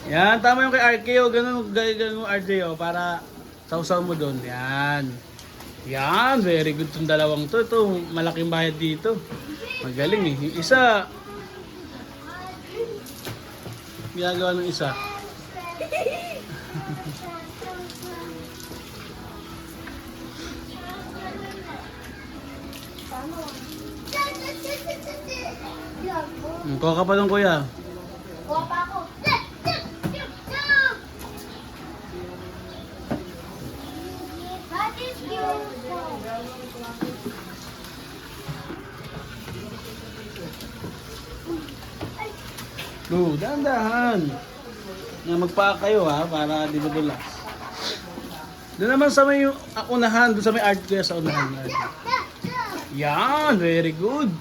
Yan, tama yung kay RKO. Ganun, ganun RKO para sausaw mo doon. Yan. Yan, very good itong dalawang to. Ito, malaking bayad dito. Magaling eh. Yung isa, ginagawa ng isa. Kuha ka pa doon, kuya. Kuha pa ako. That is beautiful. Dahan-dahan. Magpaka kayo ha, para di madulas. Doon naman sa may unahan, doon sa may art kuya sa unahan. Yan, very good.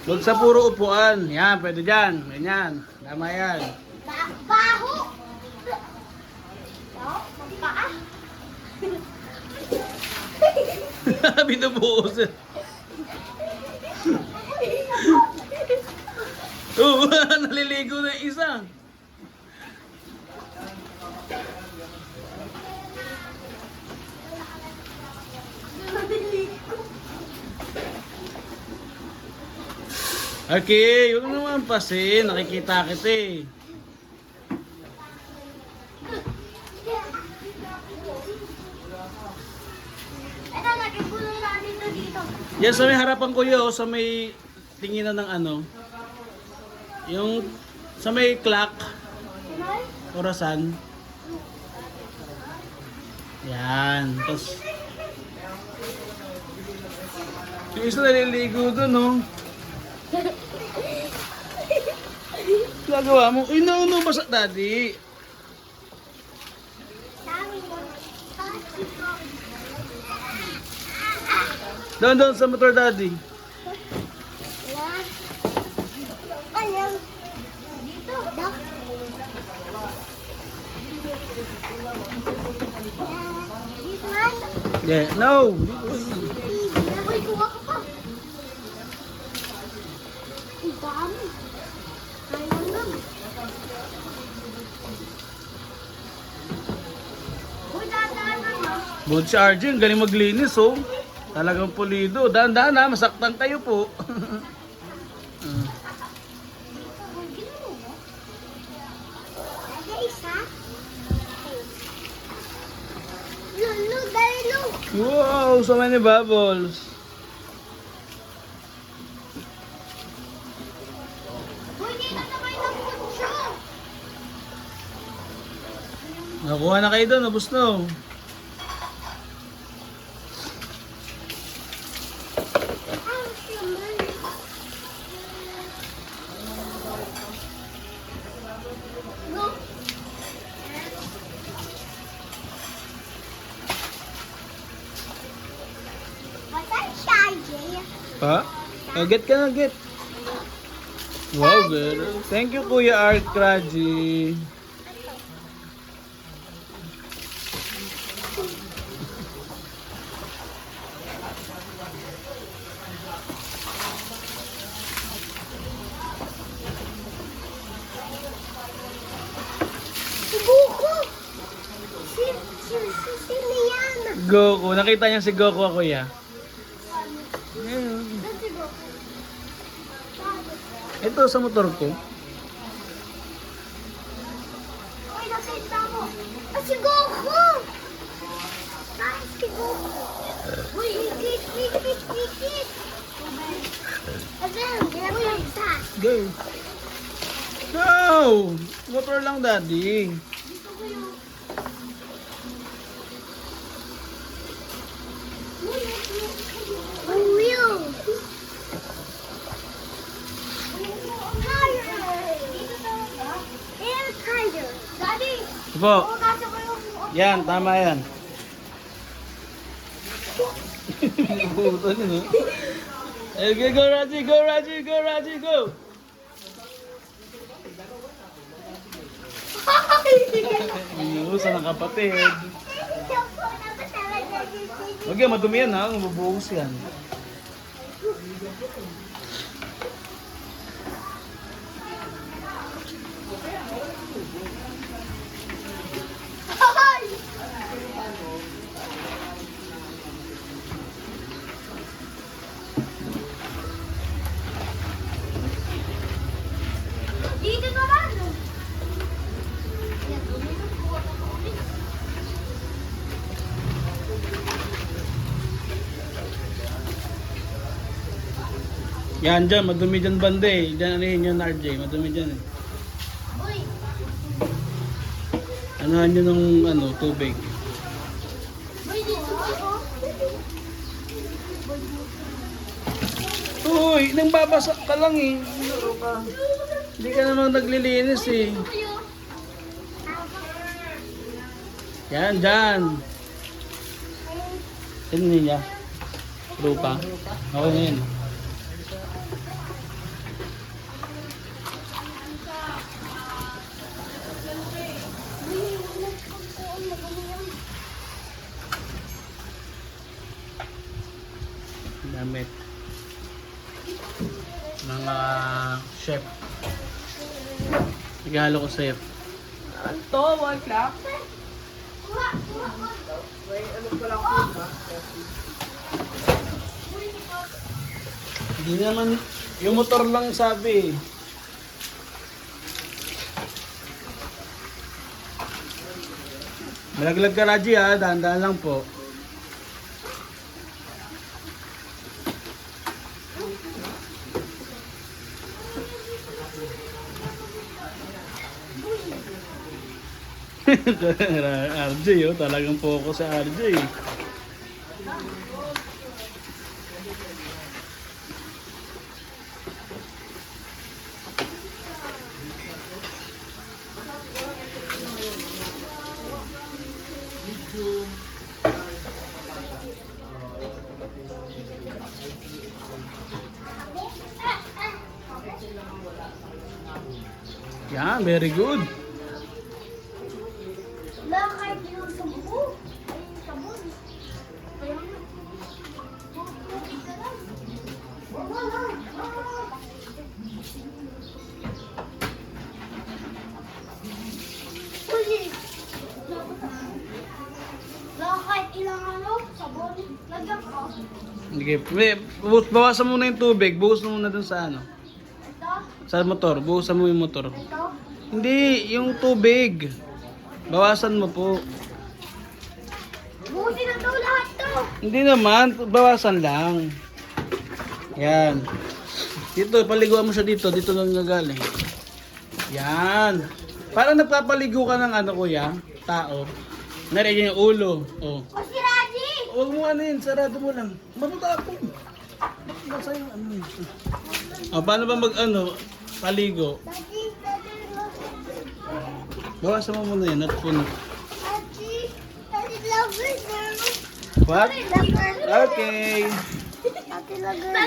Huwag sa puro upuan. Yan, pwede dyan. Ganyan. Tama yan. Baho. Paa. Binubuhos. Oo, naliligo na yung isa. Okay, huwag naman pasin. Nakikita kita eh. Ito, nagpulong natin to dito. Yan sa may harapan ko yun, sa may tinginan ng ano. Yung sa may clock, orasan. Yan. Tapos, yung isa naliligo doon, no? Gagawa mo, inuuno ba sa daddy? Doon sa motor daddy. Ayan. Dito. Dito man. Yeah, no. Uy, kuha ka pa. Ang dami. Ayun lang. Uy, dadaan naman. Buti si RJ, ang galing maglinis, oh. Talagang pulido. Dahan-dahan ha, masaktan kayo po. Wow, so many bubbles. Nakuha na kayo doon, ubos na. Pa? Get ka na, get. Wow, good. Thank you, Kuya Art Kraji. Goku. Nakita niya si Goku, Kuya. Ito sa motor ko. Uy, nakita mo. Ah, si Goku! Ah, si Goku. Uy, higit. Again, ginagawa yung isa. Go. No! Motor lang, daddy. Ang wheel. Daddy, Po. bukasan ko yung... Yan, tama yan. Buto niyo, no? Okay, go Raji, go Raji, go Raji, go! Inuusan ng kapatid. Huwag yan, madumi yan ha, mabubuhos yan. Yan dyan, madumi dyan banda eh. Dyan ano yun yun, RJ, madumi dyan eh. Uy! Anuhan nyo ng ano, tubig. Uy, dito ako. Uy, nang babasa ka lang eh. Laro ka. Hindi ka naman naglilinis eh. Kayo. Yan, dyan. Sino niya? Lupa. Okay na yun. Damit. Mga chef. Regalo ko sa'yo. Ito, one clap. Hindi naman, yung motor lang sabi. Malaglag ka Raji ha, dahan-dahan lang po. RJ oh, talagang focus sa RJ. Yan, very good. Bakit yung sampu? Ay, sabon. Kaya nga. Tubig ka lang. Uy! Bakit ilang ano? Sabon? Lagyan ko. Sige, bawasan muna yung tubig. Buhos mo muna dun sa ano. Ito? Sa motor, buhusan mo yung motor. Ito? Hindi, yung tubig. Bawasan mo po. Busin na daw lahat to. Hindi naman, bawasan lang. Yan. Dito, paliguan mo siya dito. Dito lang nagaling. Yan. Parang nagpapaligo ka ng ano kuya, tao. Nariyan yung ulo. Oh. O si Raji! Huwag mo ano yun, sarado mo lang. Mabuta ako. Basa yung ano yun. Oh, paano ba mag ano, paligo? Daddy, Bawasan mo muna yun at puno. Daddy, Daddy, love it. What? Daddy, Okay. Daddy, love it.